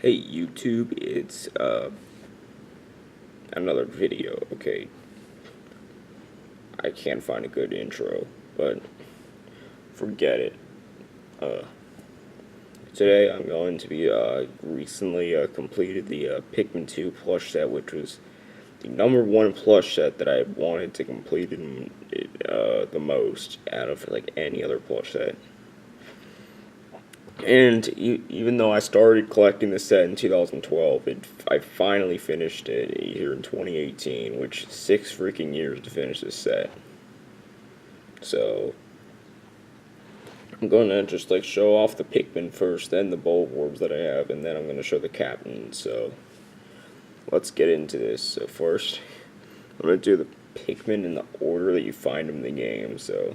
Hey YouTube, it's another video. Okay, I can't find a good intro, but forget it. Uh, Today I'm going to be recently completed the Pikmin 2 plush set, which was the #1 plush set that I wanted to complete the most out of like any other plush set. And even though I started collecting the set in 2012, I finally finished it here in 2018, which is 6 freaking years to finish this set. So I'm gonna just like show off the Pikmin first, then the Bulborbs that I have, and then I'm gonna show the Captain. So let's get into this. So first, I'm gonna do the Pikmin in the order that you find them in the game. So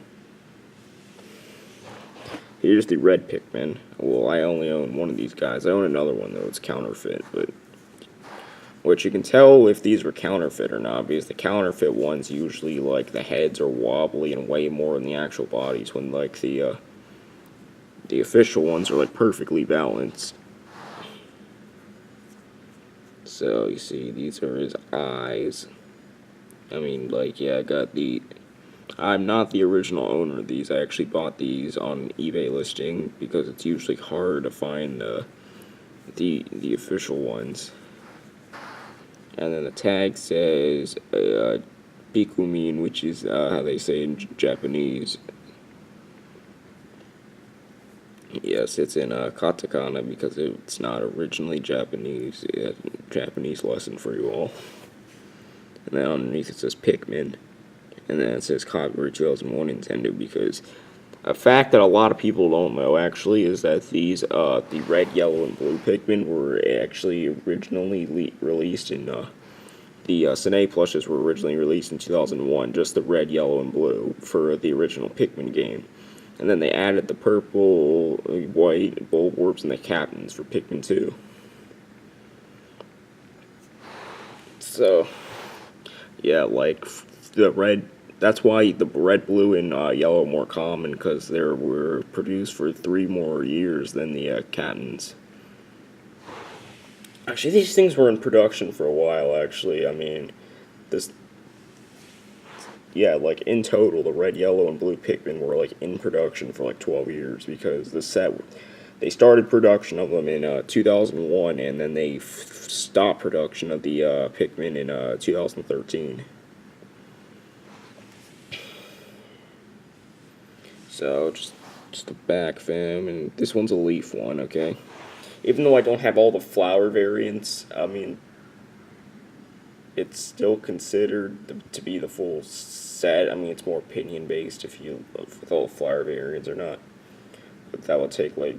here's the red Pikmin. Well, I only own one of these guys. I own another one though. It's counterfeit, but which you can tell if these were counterfeit or not, because the counterfeit ones usually like the heads are wobbly and weigh more than the actual bodies, when like the official ones are like perfectly balanced. So you see, these are his eyes. I mean, like, yeah, I'm not the original owner of these. I actually bought these on an eBay listing because it's usually hard to find the official ones. And then the tag says Pikmin, which is how they say in Japanese. Yes, it's in katakana because it's not originally Japanese. It has a Japanese lesson for you all. And then underneath it says Pikmin. And then it says copyright 2001 Nintendo, because a fact that a lot of people don't know actually is that these the red, yellow, and blue Pikmin were actually originally released in the Sine plushes were originally released in 2001, just the red, yellow, and blue for the original Pikmin game. And then they added the purple, white, Bulborbs, and the Captains for Pikmin 2. So, yeah, like, the red, that's why the red, blue, and yellow are more common, because they were produced for 3 more years than the Captains. Actually, these things were in production for a while, actually. I mean, this, yeah, like in total, the red, yellow, and blue Pikmin were like in production for like 12 years, because they started production of them in 2001, and then they stopped production of the Pikmin in 2013. So just the back, fam, and this one's a leaf one, okay? Even though I don't have all the flower variants, I mean, it's still considered to be the full set. I mean, it's more opinion based if you with all flower variants or not. But that would take like,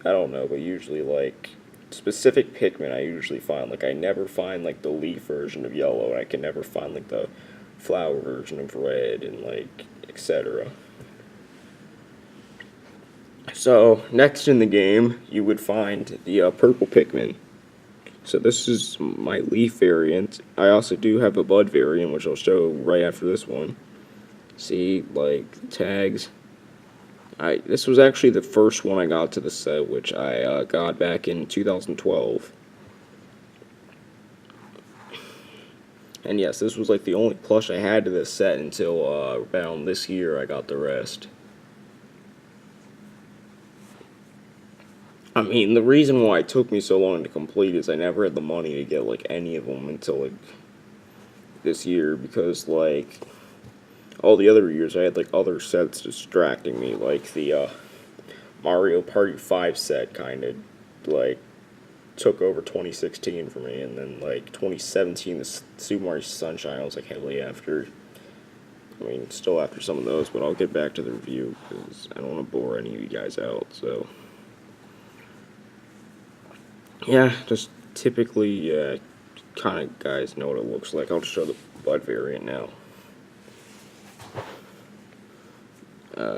I don't know, but usually like specific Pikmin I usually find, like I never find like the leaf version of yellow, and I can never find like the flower version of red, and like etc. So next in the game you would find the purple Pikmin. So this is my leaf variant. I also do have a bud variant, which I'll show right after this one. See, like, tags. This was actually the first one I got to the set, which I got back in 2012. And yes, this was like the only plush I had to this set until around this year I got the rest. I mean, the reason why it took me so long to complete is I never had the money to get like any of them until like this year, because like all the other years I had like other sets distracting me, like the Mario Party 5 set kind of like took over 2016 for me, and then like 2017 the Super Mario Sunshine I was like heavily after. I mean, still after some of those, but I'll get back to the review because I don't want to bore any of you guys out. So yeah, just typically kind of guys know what it looks like. I'll just show the bud variant now.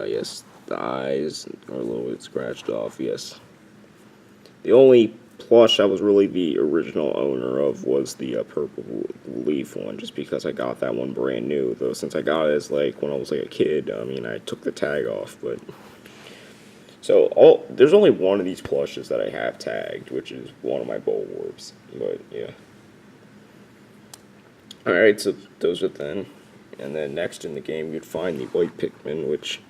Yes, the eyes are a little bit scratched off, yes. The only plush I was really the original owner of was the purple leaf one, just because I got that one brand new, though since I got it as like when I was like a kid, I mean, I took the tag off, but So there's only one of these plushes that I have tagged, which is one of my Bulborbs. But yeah. Alright, so those are then. And then next in the game you'd find the white Pikmin, which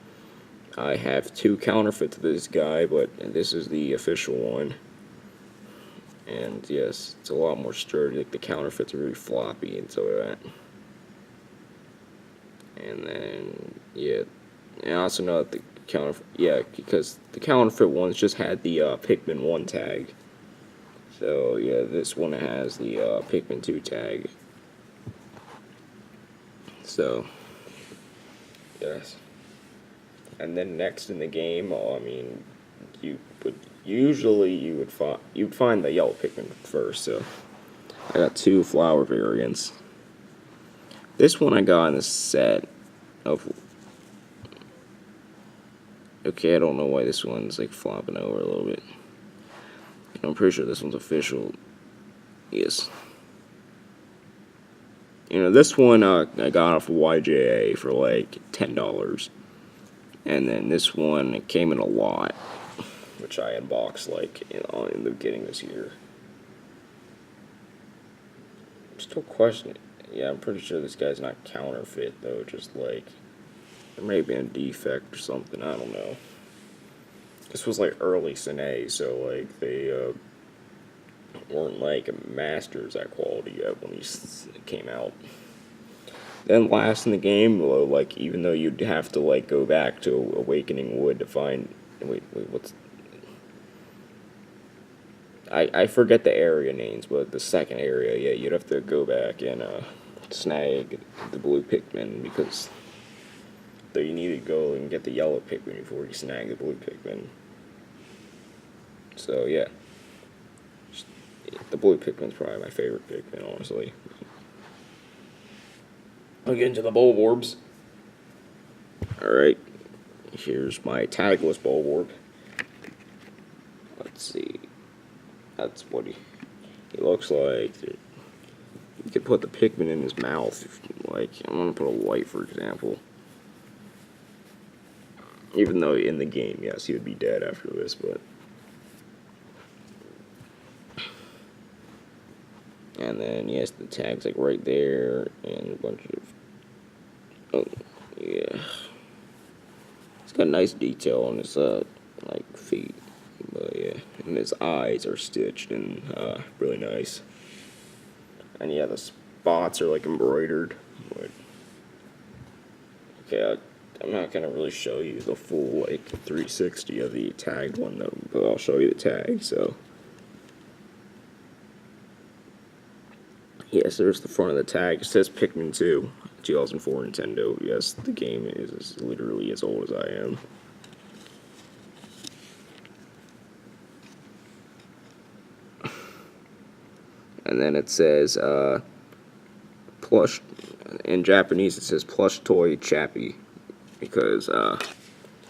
I have two counterfeits of this guy, but this is the official one. And yes, it's a lot more sturdy. Like the counterfeits are really floppy and so that. And then yeah, and I also know that the counterfeit, yeah, because the counterfeit ones just had the Pikmin 1 tag. So yeah, this one has the Pikmin 2 tag. So yes. And then next in the game, I mean, you would usually you'd find the yellow Pikmin first. So I got two flower variants. This one I got in the set of. Okay, I don't know why this one's like flopping over a little bit. I'm pretty sure this one's official. Yes. You know, this one I got off of YJA for like $10. And then this one, it came in a lot, which I unboxed like in the beginning of this year. I'm still questioning. Yeah, I'm pretty sure this guy's not counterfeit though. Just like there may be a defect or something. I don't know. This was like early Sine, so like they weren't like masters at quality yet when these came out. Then last in the game, like even though you'd have to like go back to Awakening Wood to find. Wait, what's? I forget the area names, but the second area, yeah, you'd have to go back and snag the blue Pikmin because you need to go and get the yellow Pikmin before you snag the blue Pikmin. So yeah, the blue Pikmin's probably my favorite Pikmin, honestly. I'll get into the Bulborbs. Alright, here's my tagless Bulborb. Let's see. That's what he looks like. You could put the Pikmin in his mouth. Like, I'm gonna put a light, for example. Even though in the game, yes, he would be dead after this, but. And then, yes, the tag's like right there, and a bunch of. Oh, yeah. It's got a nice detail on his, like, feet. But yeah, and his eyes are stitched and really nice. And yeah, the spots are like embroidered. But okay, I'm not gonna really show you the full like 360 of the tagged one though, but I'll show you the tag. So yes, there's the front of the tag. It says Pikmin 2, 2004 Nintendo. Yes, the game is literally as old as I am. And then it says, plush, in Japanese it says plush toy Chappy, because,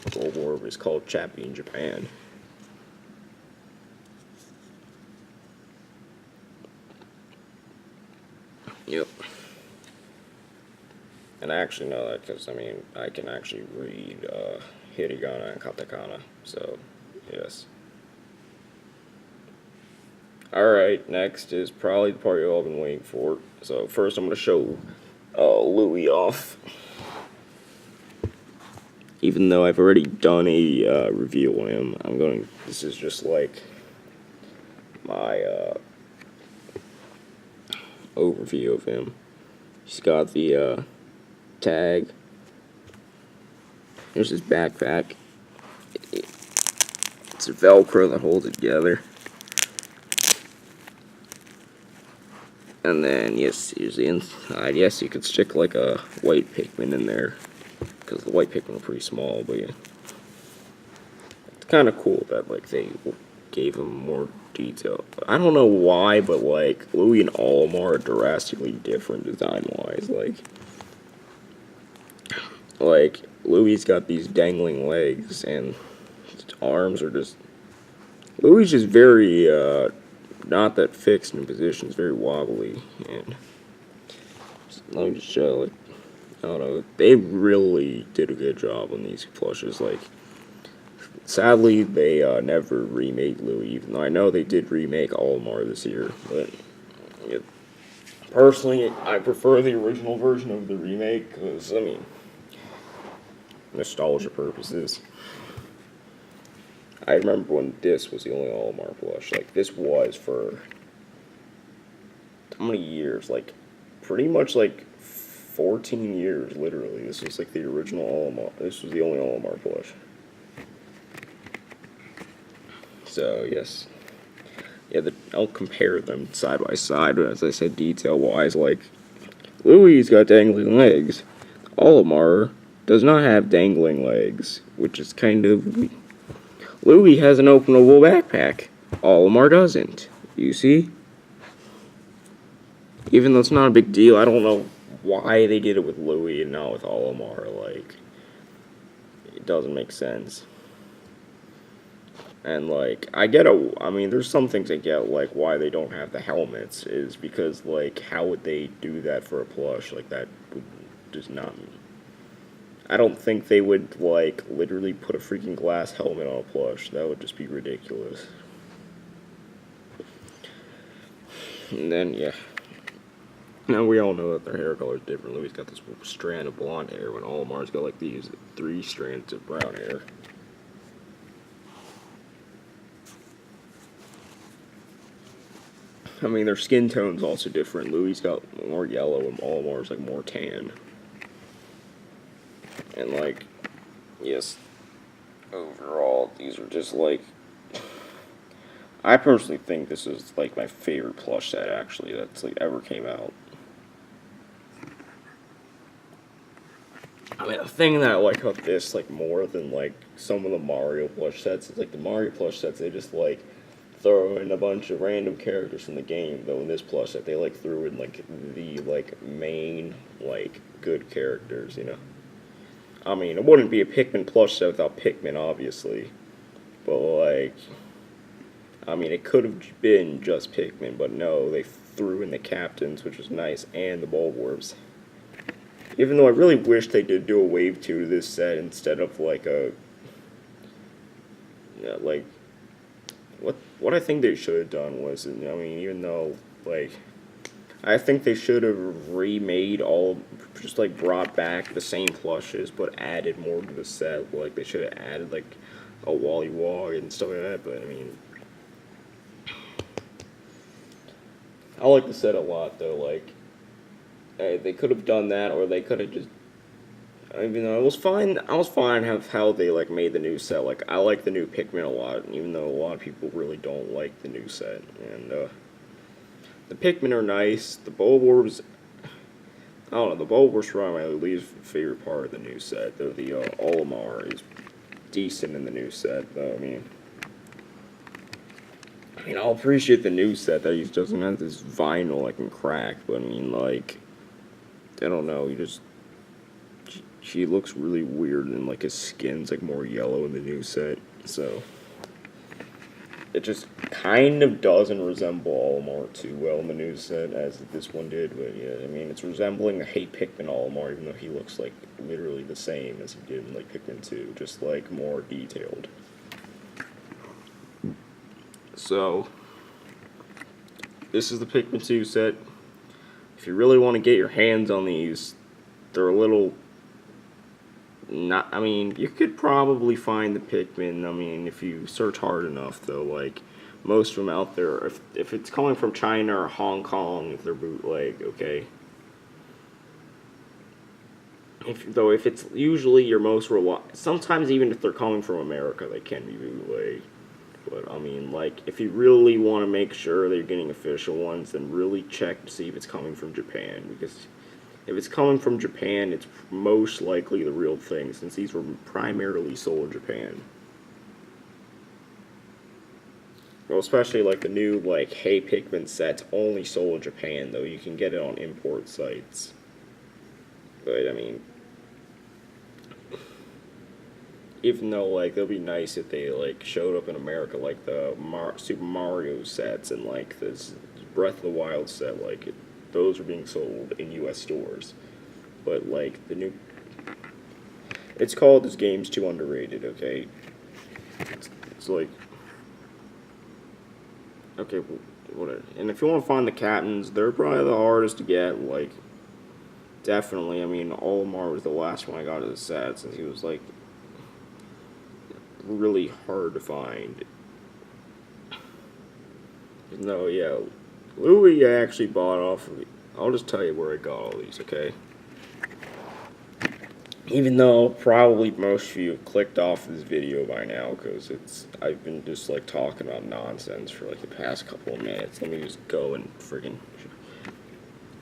Bulborb is called Chappy in Japan. Yep. And I actually know that because, I mean, I can actually read, hiragana and katakana, so, yes. Alright, next is probably the part you've all been waiting for. So first I'm going to show Louie off. Even though I've already done a review on him, this is just like my overview of him. He's got the tag. Here's his backpack. It's a Velcro that holds it together. And then, yes, here's the inside. Yes, you could stick like a white Pikmin in there, because the white Pikmin are pretty small, but yeah. It's kind of cool that, like, they gave him more detail. I don't know why, but, like, Louie and Olimar are drastically different design-wise. Like, Louie's got these dangling legs, and his arms are just... Louie's just very, not that fixed in position. It's very wobbly, and let me just show, like, I don't know, they really did a good job on these plushes. Like, Sadly, they never remade Louie, even though I know they did remake Olimar this year. But yeah, personally, I prefer the original version of the remake because, I mean, nostalgia purposes. I remember when this was the only Olimar plush. Like, this was for how many years? Like, pretty much like 14 years, literally. This was like the original Olimar. This was the only Olimar plush. So, yes. Yeah, I'll compare them side by side, but as I said, detail-wise, like, Louie's got dangling legs. Olimar does not have dangling legs, which is kind of... Louie has an openable backpack. Olimar doesn't. You see? Even though it's not a big deal, I don't know why they did it with Louie and not with Olimar. Like, it doesn't make sense. And, like, I mean, there's some things I get, like, why they don't have the helmets is because, like, how would they do that for a plush? Like, that would just not... I don't think they would, like, literally put a freaking glass helmet on a plush. That would just be ridiculous. And then, yeah. Now, we all know that their hair color is different. Louie's got this strand of blonde hair, when Olimar's got, like, these 3 strands of brown hair. I mean, their skin tone's also different. Louie's got more yellow and Olimar's, like, more tan. And, like, yes, overall, these are just, like... I personally think this is, like, my favorite plush set, actually, that's, like, ever came out. I mean, the thing that I like about this, like, more than, like, some of the Mario plush sets is, like, the Mario plush sets, they just, like, throw in a bunch of random characters from the game, though in this plush set, they, like, threw in, like, the, like, main, like, good characters, you know? I mean, it wouldn't be a Pikmin plush set without Pikmin, obviously, but, like, I mean, it could have been just Pikmin, but no, they threw in the captains, which was nice, and the Bulborbs. Even though I really wish they did do a Wave 2 to this set instead of, like, a, you know, like, what I think they should have done was, I mean, even though, like, I think they should have remade just, like, brought back the same plushes, but added more to the set. Like, they should have added, like, a Wally Wog and stuff like that, but, I mean, I like the set a lot, though. Like, they could have done that, or they could have just, I mean, I was fine with how they, like, made the new set. Like, I like the new Pikmin a lot, even though a lot of people really don't like the new set. And, the Pikmin are nice. The Bulborbs, I don't know, the Bulborbs are my least favorite part of the new set. Though the Olimar is decent in the new set, though, I mean, I'll appreciate the new set that he doesn't have this vinyl I can crack, but, I mean, like, I don't know, she looks really weird, and, like, his skin's, like, more yellow in the new set, so it just kind of doesn't resemble Olimar too well in the new set as this one did, but yeah, I mean, it's resembling the Hey Pikmin Olimar, even though he looks, like, literally the same as he did in, like, Pikmin 2, just, like, more detailed. So, this is the Pikmin 2 set. If you really want to get your hands on these, they're a little... I mean, you could probably find the Pikmin, I mean, if you search hard enough, though, like, most of them out there, if it's coming from China or Hong Kong, if they're bootleg, okay? If it's usually your most sometimes even if they're coming from America, they can be bootleg. But, I mean, like, if you really want to make sure that you're getting official ones, then really check to see if it's coming from Japan, because if it's coming from Japan, it's most likely the real thing, since these were primarily sold in Japan. Well, especially, like, the new, like, Hey Pikmin set's only sold in Japan, though you can get it on import sites. But, I mean, even though, like, it'll be nice if they, like, showed up in America, like the Super Mario sets and, like, this Breath of the Wild set, like, those are being sold in U.S. stores. But, like, the new... It's called This Game's Too Underrated, okay? It's like, okay, whatever. And if you want to find the captains, they're probably the hardest to get. Like, definitely. I mean, Olimar was the last one I got of the set since he was like really hard to find. No, yeah, Louie I actually bought off of. I'll just tell you where I got all these, okay? Even though probably most of you have clicked off this video by now because I've been just like talking about nonsense for like the past couple of minutes. Let me just go and friggin'.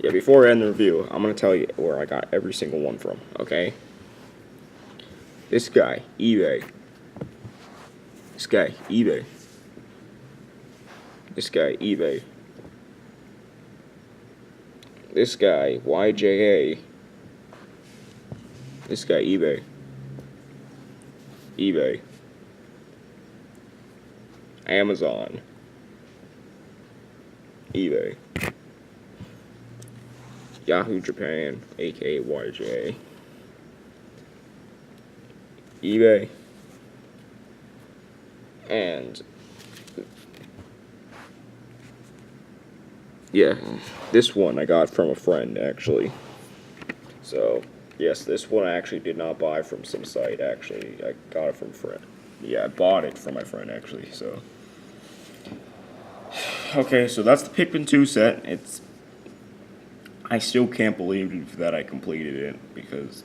Yeah, before I end the review, I'm gonna tell you where I got every single one from, okay? This guy, eBay. This guy, eBay. This guy, eBay. This guy, YJA. This guy, eBay. eBay. Amazon. eBay. Yahoo Japan, aka YJ. eBay. And yeah, this one I got from a friend actually. So yes, this one I actually did not buy from some site actually. I got it from a friend. Yeah, I bought it from my friend actually, so. Okay, so that's the Pikmin 2 set. I still can't believe that I completed it because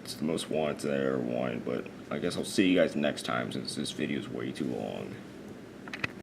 it's the most wanted I ever wanted, but I guess I'll see you guys next time since this video is way too long.